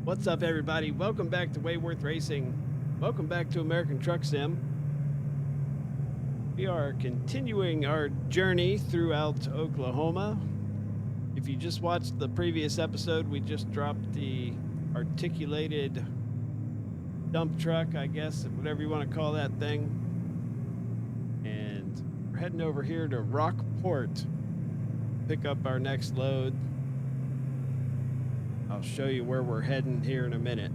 What's up, everybody? Welcome back to Wayworth Racing. Welcome back to American Truck Sim. We are continuing our journey throughout Oklahoma. If you just watched the previous episode, we just dropped the articulated dump truck, I guess, whatever you want to call that thing. And we're heading over here to Rockport, pick up our next load. I'll show you where we're heading here in a minute.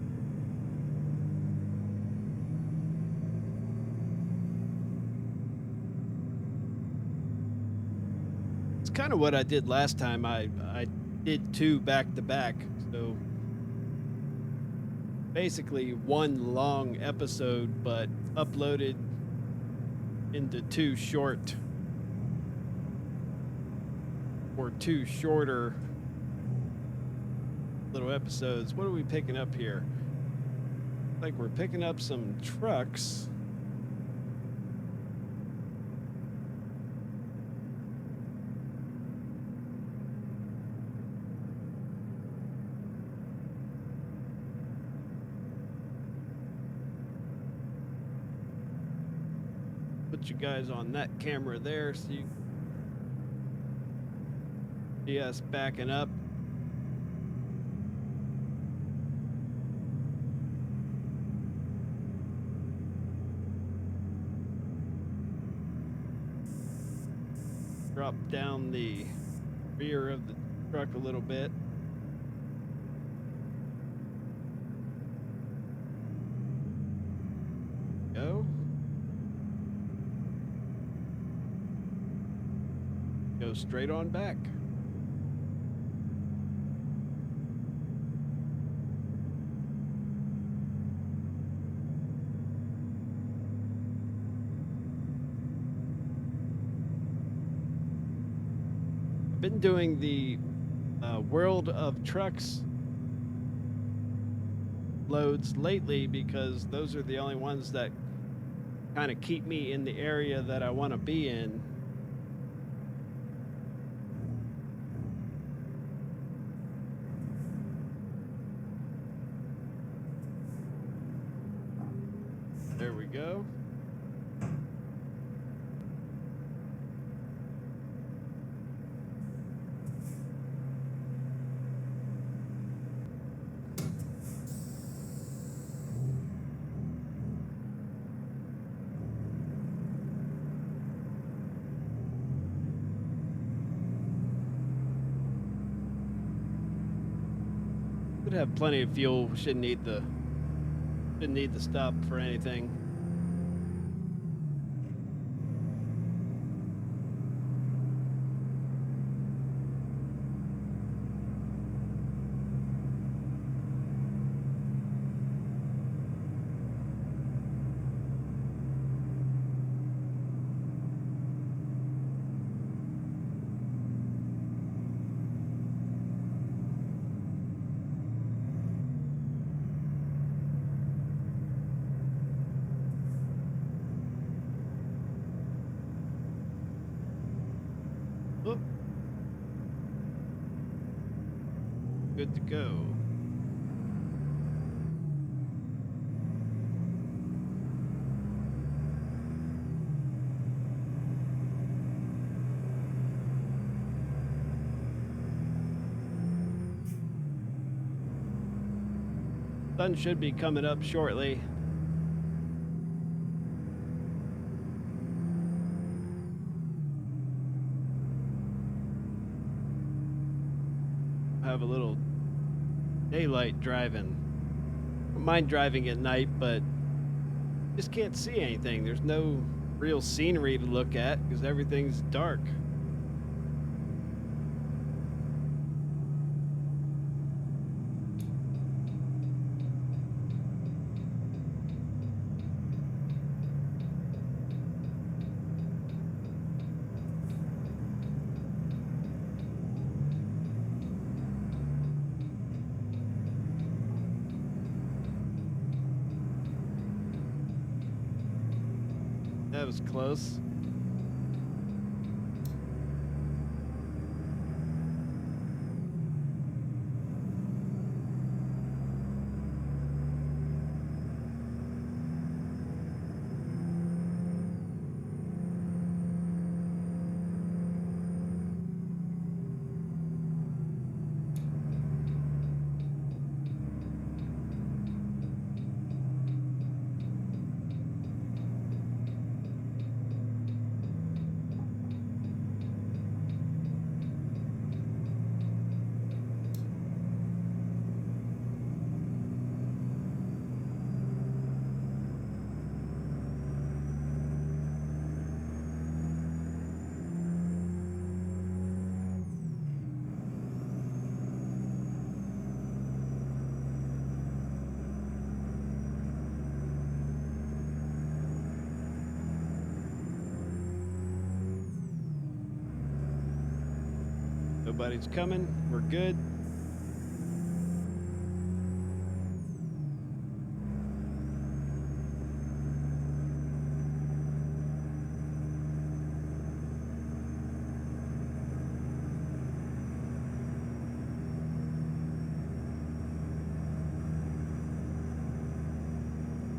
It's kind of what I did last time. I did two back to back. So basically one long episode, but uploaded into two short or two shorter little episodes. What are we picking up here? Like we're picking up some trucks. Put you guys on that camera there so you see us backing up. Drop down the rear of the truck a little bit. Go. Go straight on back. Been doing the World of Trucks loads lately because those are the only ones that kind of keep me in the area that I want to be in. There we go. Should have plenty of fuel. Shouldn't need the stop for anything. Oh. Good to go. Sun should be coming up shortly. Have a little daylight driving. I don't mind driving at night, but just can't see anything. There's no real scenery to look at because everything's dark. That was close. Nobody's coming. We're good.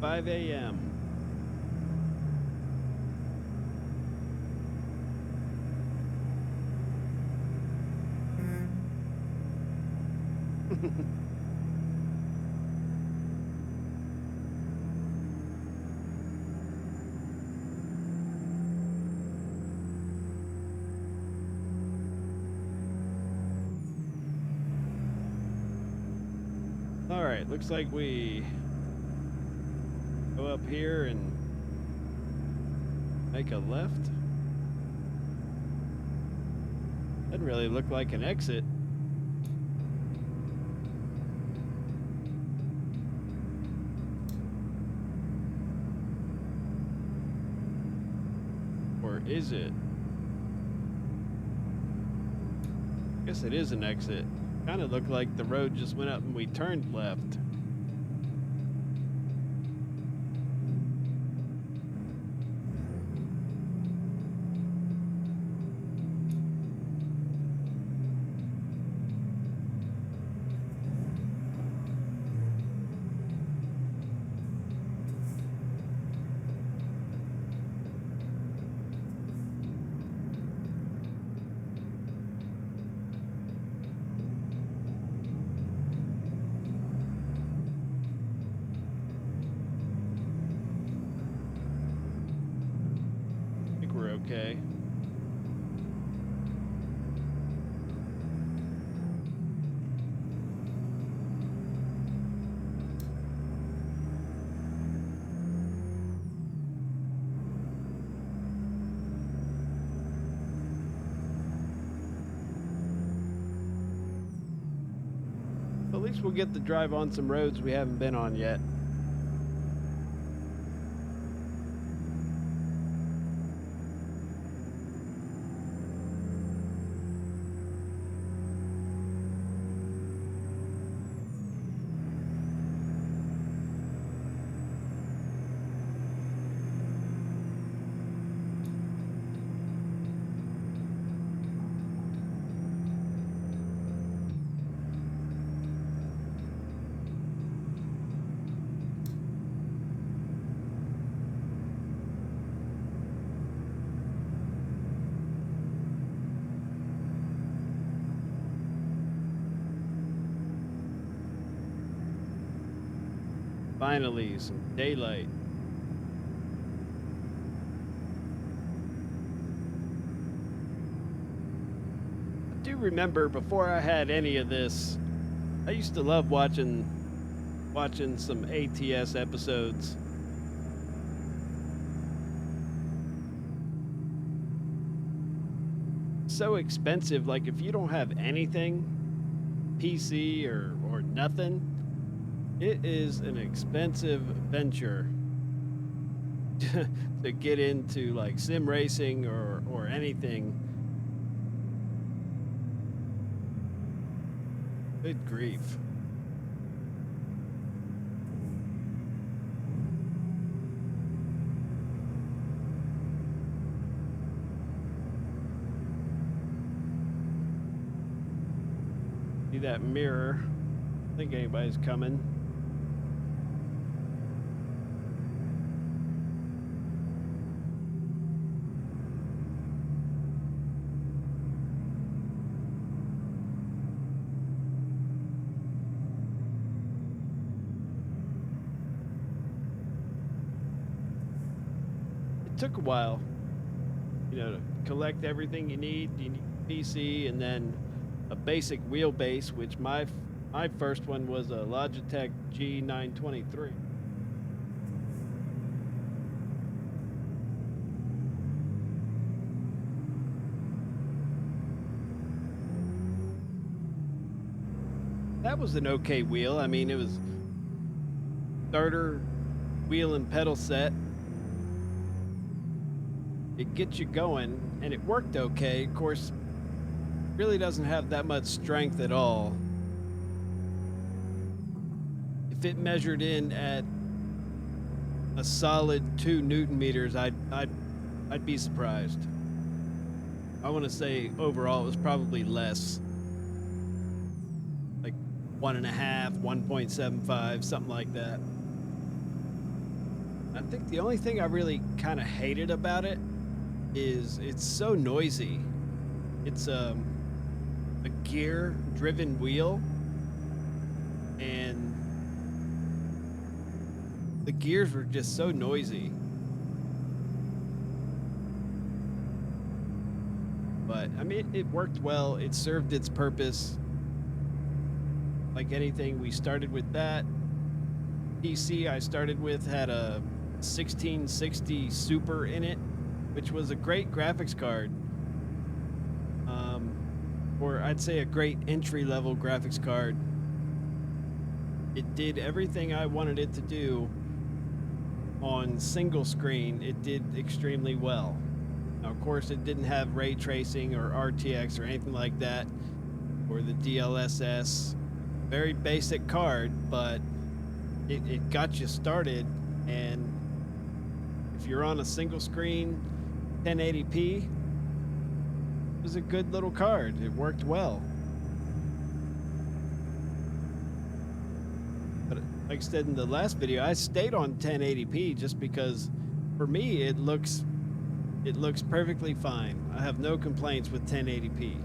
"5 a.m. All right, looks like we go up here and make a left. Doesn't really look like an exit. Or is it? I guess it is an exit. Kind of looked like the road just went up and we turned left. Okay. At least we'll get to drive on some roads we haven't been on yet. Finally, some daylight. I do remember before I had any of this, I used to love watching some ATS episodes. So expensive, like if you don't have anything, PC or nothing, it is an expensive venture to get into like sim racing or anything. Good grief. See that mirror? I don't think anybody's coming. Took a while, to collect everything you need. You need PC and then a basic wheelbase, which my first one was a Logitech G923. That was an okay wheel. I mean, it was starter, wheel and pedal set. It gets you going, and it worked okay. Of course, really doesn't have that much strength at all. If it measured in at a solid 2 Newton meters, I'd be surprised. I want to say overall it was probably less, like 1.5, 1.75, something like that. I think the only thing I really kind of hated about it is it's so noisy. It's a gear driven wheel, and the gears were just so noisy. But I mean, it worked well. It served its purpose. Like anything, we started with that. PC I started with had a 1660 Super in it, which was a great graphics card. Or I'd say a great entry level graphics card. It did everything I wanted it to do on single screen. It did extremely well. Now, of course, it didn't have ray tracing or RTX or anything like that, or the DLSS. Very basic card, but it got you started. And if you're on a single screen 1080p, it was a good little card. It worked well. But like I said in the last video, I stayed on 1080p just because for me it looks perfectly fine. I have no complaints with 1080p.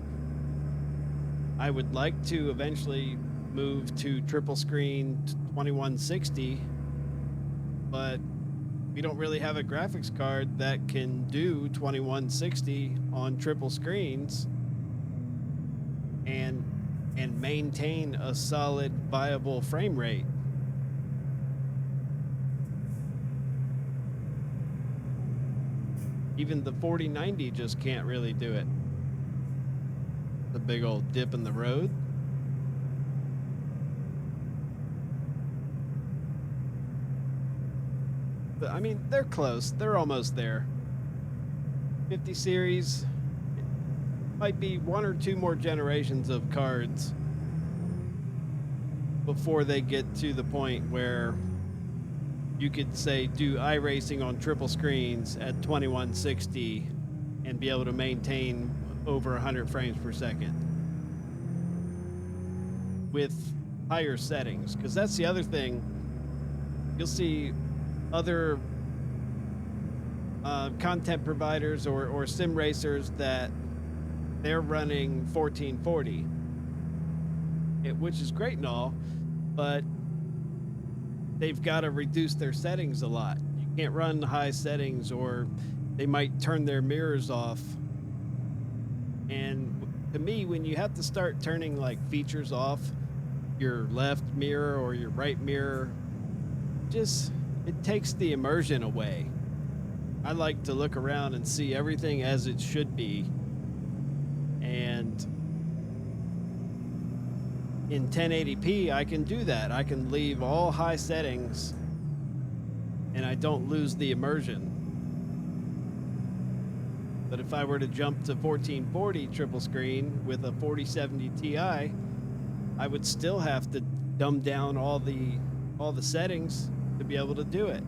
I would like to eventually move to triple screen 2160, but we don't really have a graphics card that can do 2160 on triple screens and maintain a solid viable frame rate. Even the 4090 just can't really do it. The big old dip in the road. But I mean, they're close. They're almost there. 50 series might be 1 or 2 more generations of cards before they get to the point where you could say do iRacing on triple screens at 2160 and be able to maintain over 100 frames per second with higher settings. Because that's the other thing. You'll see other content providers or sim racers that they're running 1440, which is great and all, but they've got to reduce their settings a lot. You can't run high settings, or they might turn their mirrors off. And to me, when you have to start turning like features off, your left mirror or your right mirror, it takes the immersion away. I like to look around and see everything as it should be. And in 1080p, I can do that. I can leave all high settings and I don't lose the immersion. But if I were to jump to 1440 triple screen with a 4070 Ti, I would still have to dumb down all the settings to be able to do it.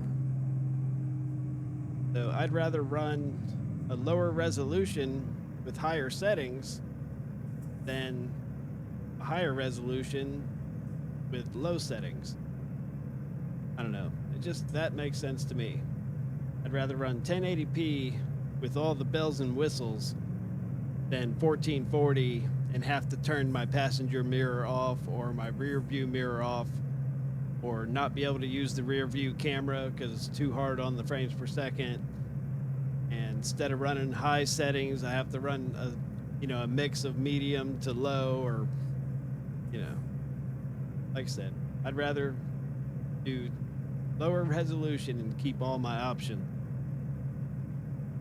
So I'd rather run a lower resolution with higher settings than a higher resolution with low settings. I don't know. That makes sense to me. I'd rather run 1080p with all the bells and whistles than 1440 and have to turn my passenger mirror off or my rear view mirror off, or not be able to use the rear view camera because it's too hard on the frames per second. And instead of running high settings, I have to run a mix of medium to low, or like I said, I'd rather do lower resolution and keep all my options.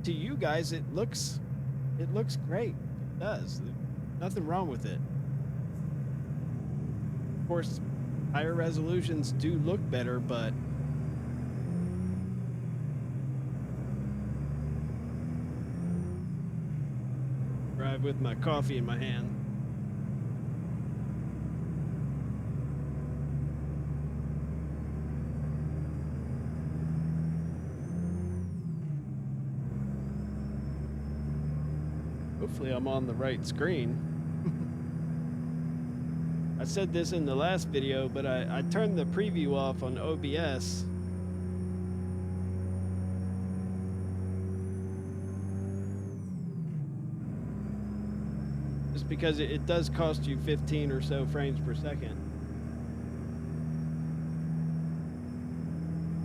To you guys, it looks great. It does. Nothing wrong with it. Of course, higher resolutions do look better, but drive with my coffee in my hand. Hopefully I'm on the right screen. I said this in the last video, but I turned the preview off on OBS. Just because it does cost you 15 or so frames per second.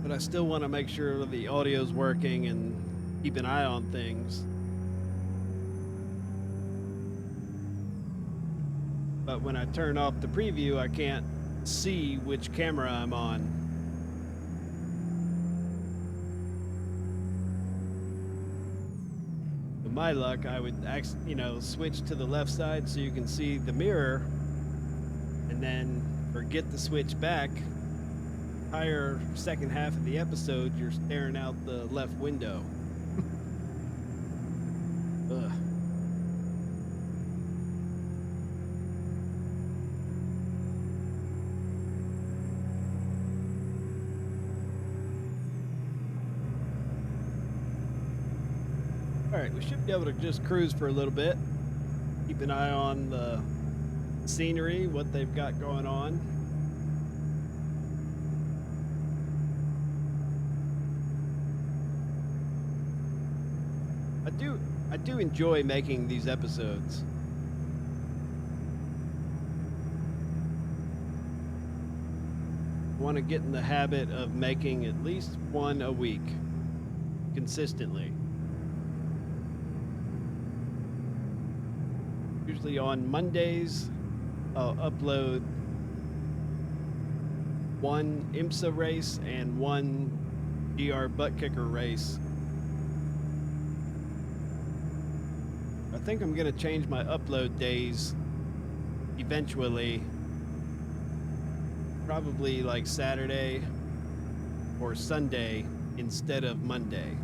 But I still want to make sure the audio's working and keep an eye on things. But when I turn off the preview, I can't see which camera I'm on. With my luck, I would switch to the left side so you can see the mirror, and then forget to switch back. Entire second half of the episode, you're staring out the left window. Ugh. Alright, we should be able to just cruise for a little bit. Keep an eye on the scenery, what they've got going on. I do enjoy making these episodes. I want to get in the habit of making at least one a week, consistently. Usually on Mondays, I'll upload one IMSA race and one GR butt kicker race. I think I'm gonna change my upload days eventually. Probably like Saturday or Sunday instead of Monday.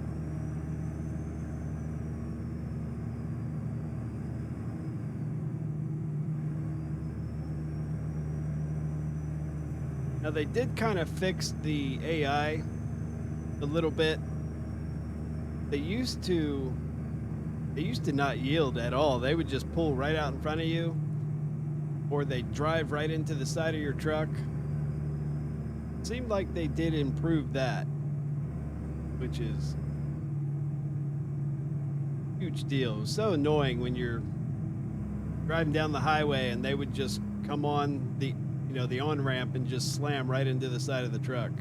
Now they did kind of fix the AI a little bit. They used to not yield at all. They would just pull right out in front of you, or they'd drive right into the side of your truck. It seemed like they did improve that, which is a huge deal. It was so annoying when you're driving down the highway and they would just come on the on-ramp and just slam right into the side of the truck.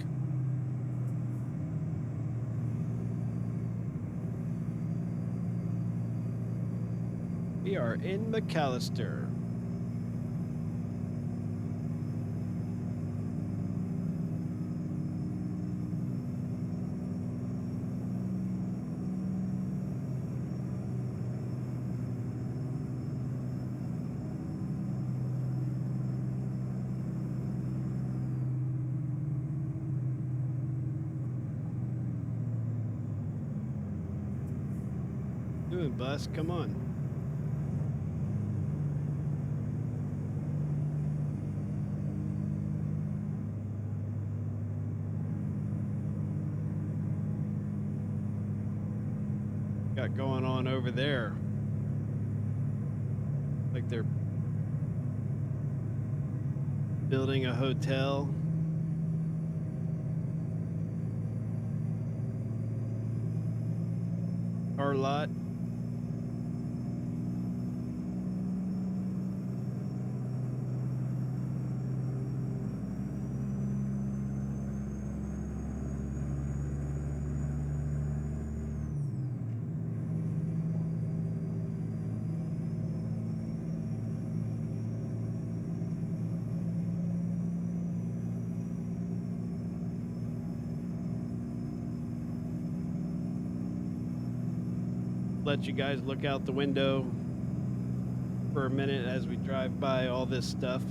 We are in McAllister. Doing, bus, come on. Got going on over there? Like they're building a hotel. Car lot. Let you guys look out the window for a minute as we drive by all this stuff.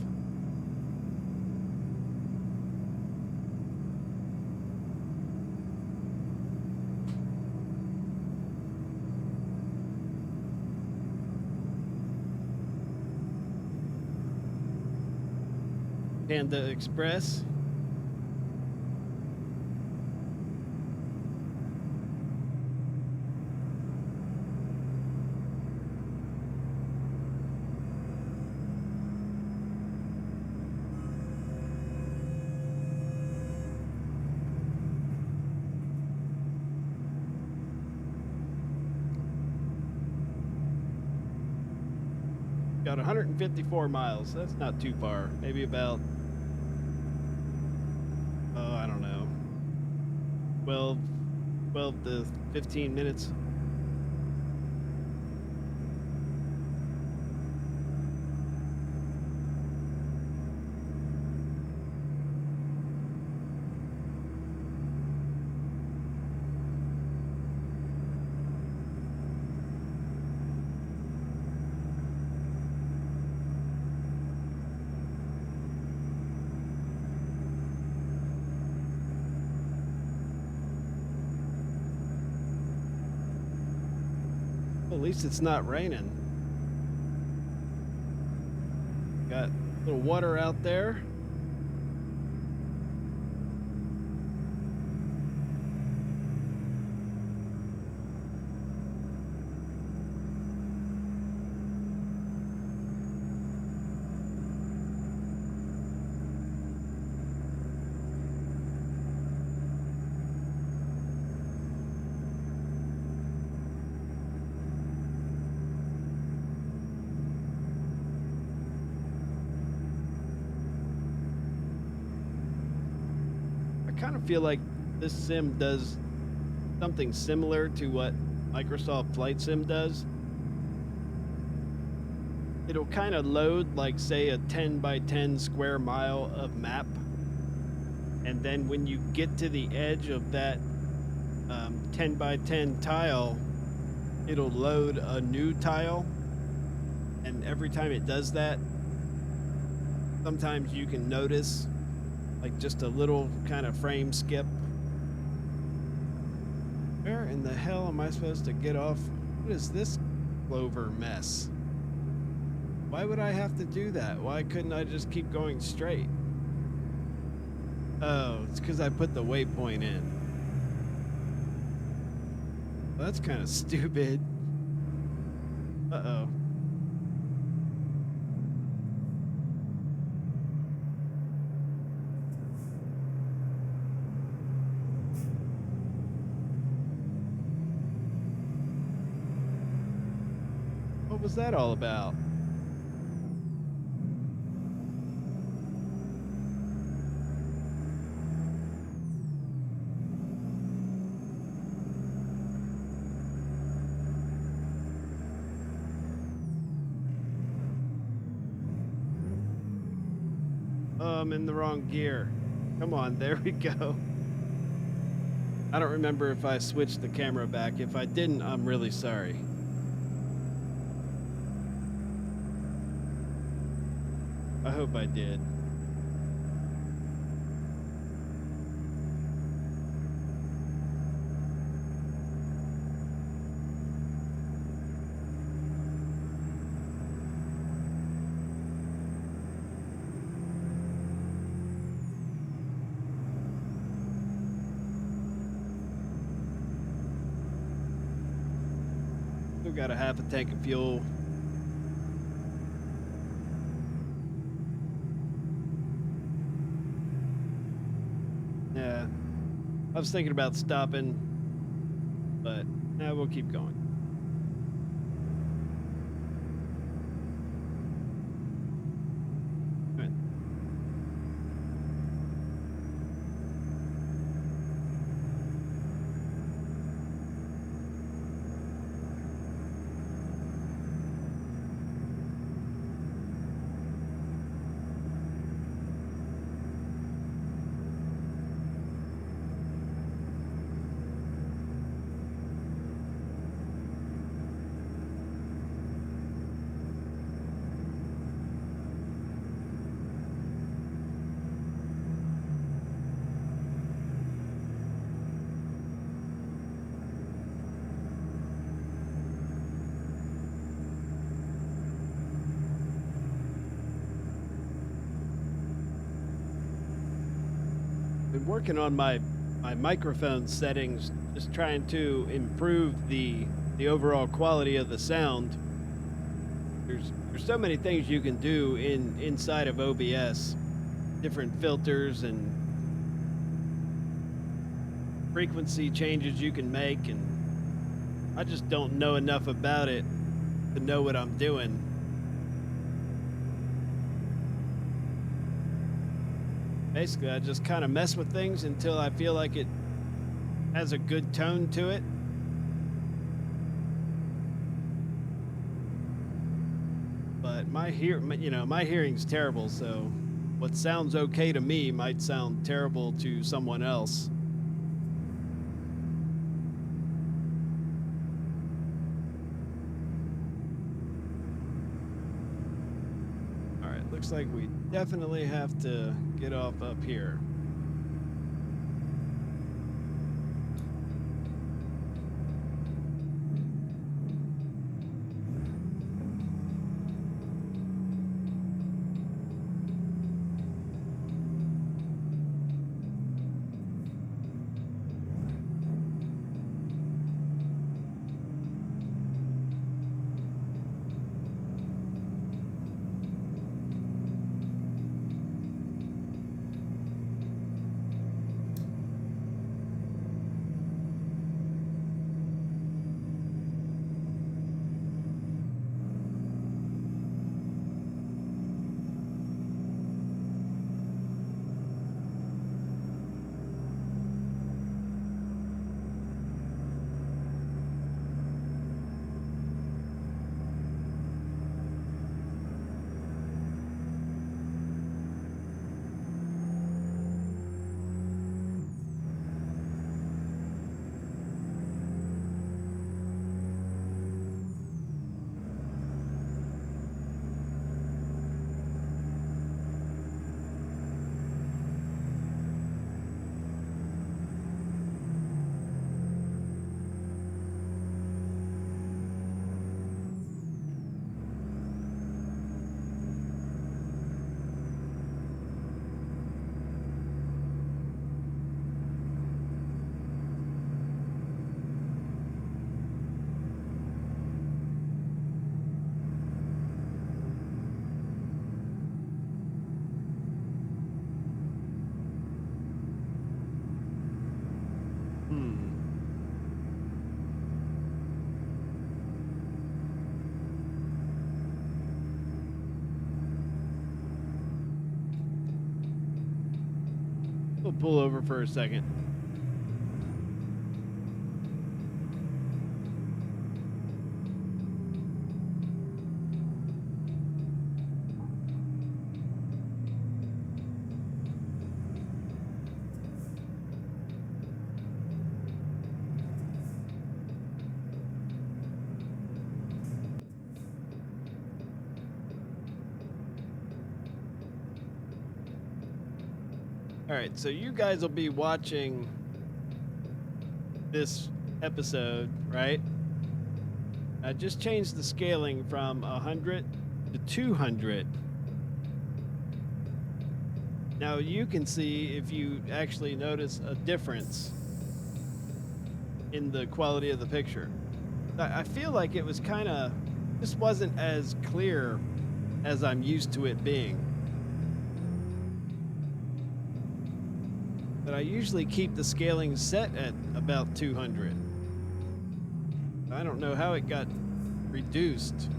Panda Express. Got 154 miles. That's not too far. Maybe about, oh, I don't know, 12 to 15 minutes. Well, at least it's not raining. Got a little water out there. I kind of feel like this sim does something similar to what Microsoft Flight Sim does. It'll kind of load, like, say, a 10 by 10 square mile of map. And then when you get to the edge of that 10 by 10 tile, it'll load a new tile. And every time it does that, sometimes you can notice like just a little kind of frame skip. Where in the hell am I supposed to get off? What is this clover mess? Why would I have to do that? Why couldn't I just keep going straight? Oh, it's because I put the waypoint in. Well, that's kind of stupid. Uh-oh. What was that all about? Oh, I'm in the wrong gear. Come on, there we go. I don't remember if I switched the camera back. If I didn't, I'm really sorry. I hope I did. Still got a half a tank of fuel. Yeah, I was thinking about stopping, but we'll keep going. All right. Been working on my microphone settings, just trying to improve the overall quality of the sound. There's so many things you can do inside of OBS, different filters and frequency changes you can make, and I just don't know enough about it to know what I'm doing. Basically, I just kind of mess with things until I feel like it has a good tone to it. But my hearing's terrible, so what sounds okay to me might sound terrible to someone else. All right, looks like we definitely have to get off up here. We'll pull over for a second. All right, so you guys will be watching this episode, right? I just changed the scaling from 100 to 200. Now you can see if you actually notice a difference in the quality of the picture. I feel like it was this wasn't as clear as I'm used to it being. But I usually keep the scaling set at about 200. I don't know how it got reduced.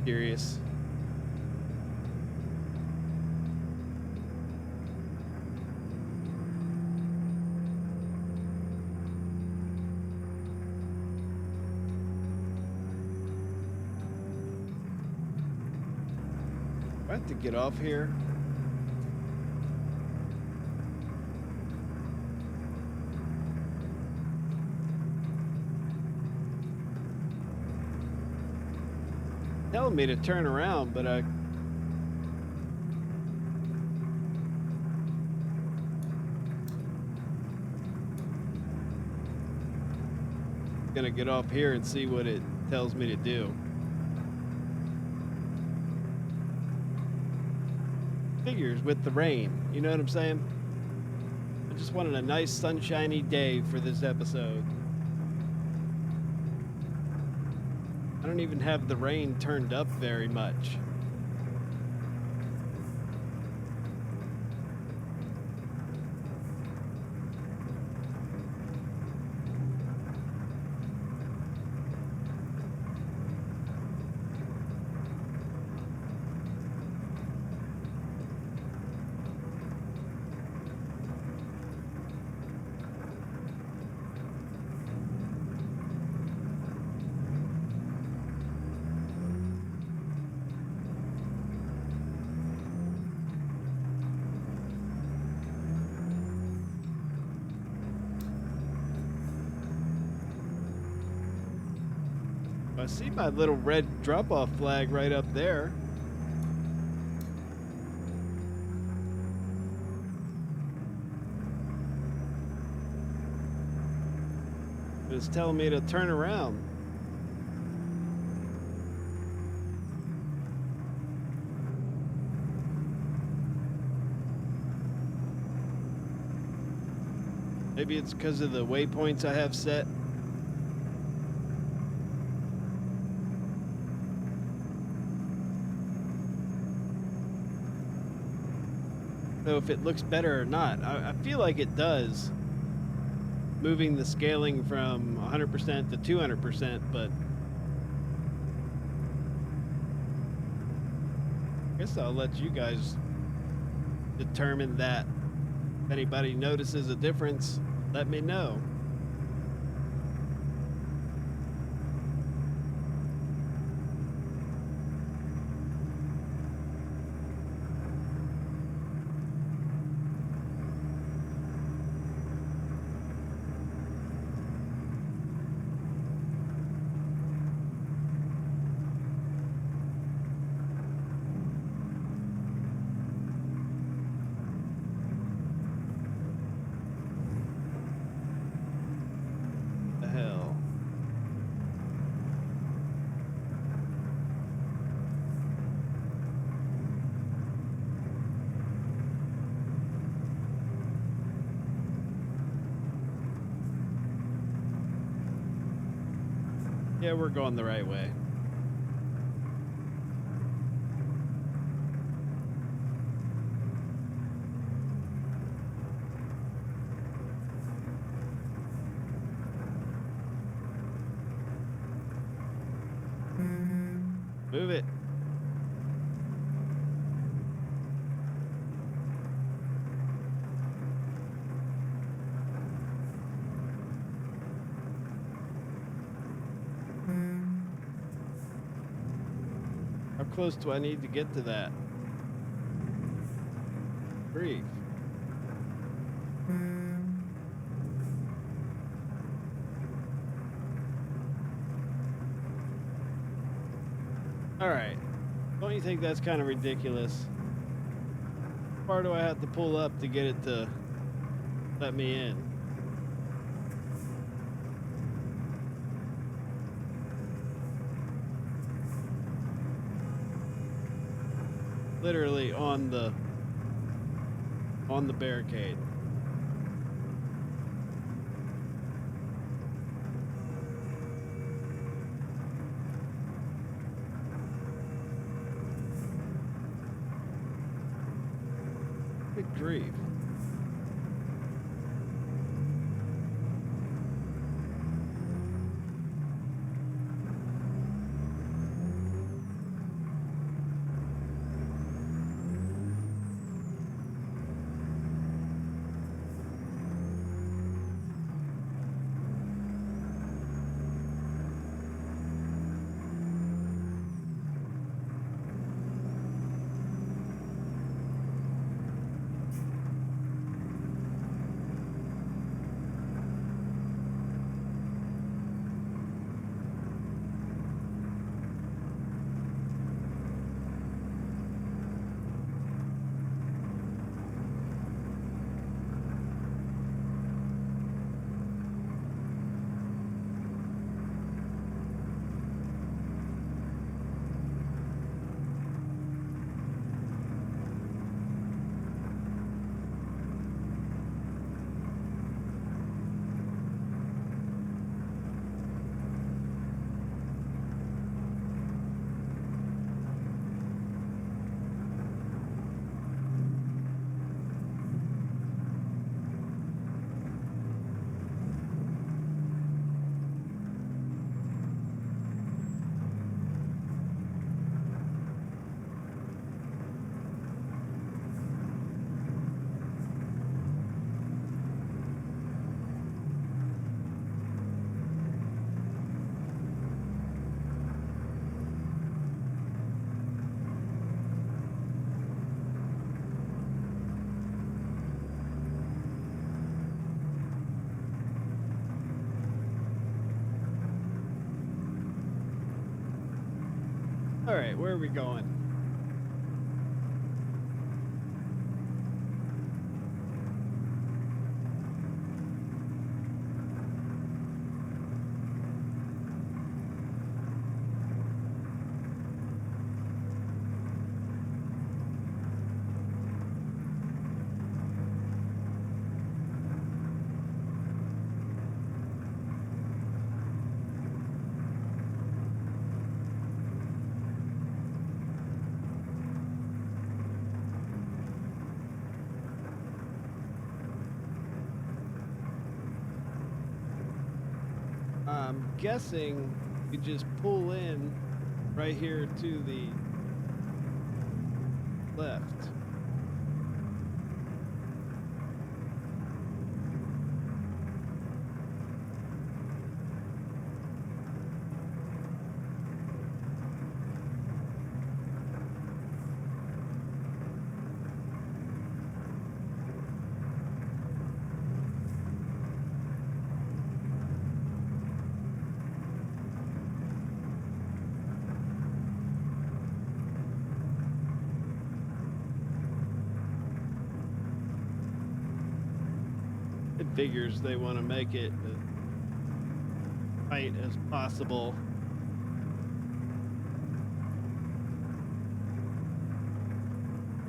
Curious. I have to get off here. Telling me to turn around, but I gonna get off here and see what it tells me to do. Figures with the rain, you know what I'm saying? I just wanted a nice sunshiny day for this episode. I don't even have the rain turned up very much. I see my little red drop-off flag right up there. It's telling me to turn around. Maybe it's because of the waypoints I have set. So if it looks better or not, I feel like it does. Moving the scaling from 100% to 200%, but I guess I'll let you guys determine that. If anybody notices a difference, let me know. The hell. Yeah, we're going the right way. Move it. How close do I need to get to that? Grief. All right. Don't you think that's kind of ridiculous? How far do I have to pull up to get it to let me in? Literally on the barricade. Good grief. All right, where are we going? I'm guessing we just pull in right here to the left. It figures they want to make it as tight as possible.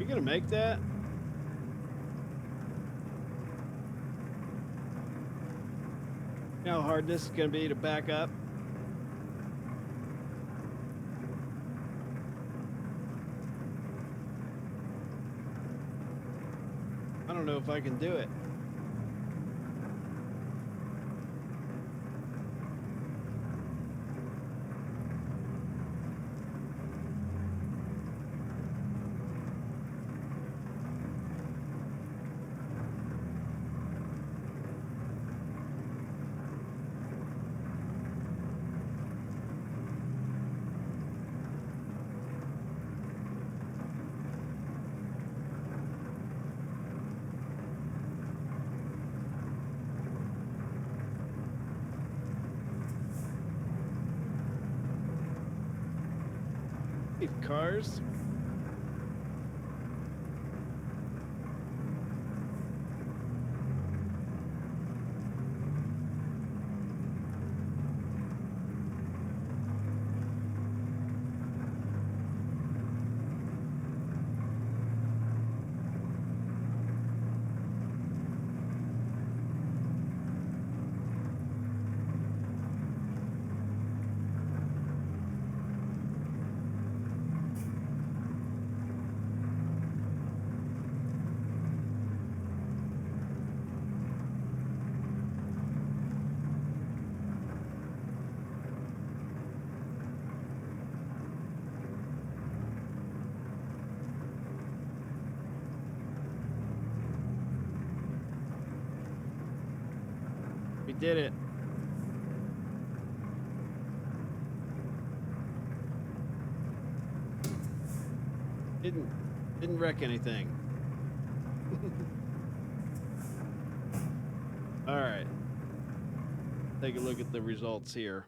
You gonna make that? You know how hard this is gonna be to back up? I don't know if I can do it. Cars. We did it. Didn't wreck anything. All right. Take a look at the results here.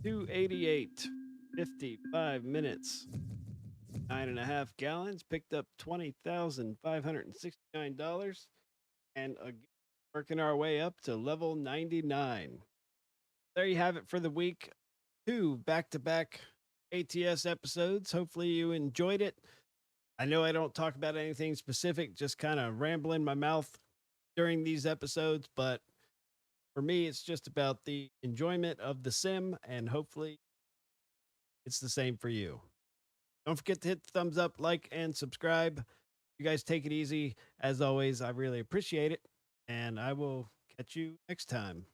288, 55 minutes, 9.5 gallons, picked up $20,569, and working our way up to level 99. There you have it for the week. 2 back-to-back ATS episodes. Hopefully you enjoyed it. I know I don't talk about anything specific, just kind of ramble in my mouth during these episodes, but for me, it's just about the enjoyment of the sim, and hopefully it's the same for you. Don't forget to hit the thumbs up, like, and subscribe. You guys take it easy. As always, I really appreciate it, and I will catch you next time.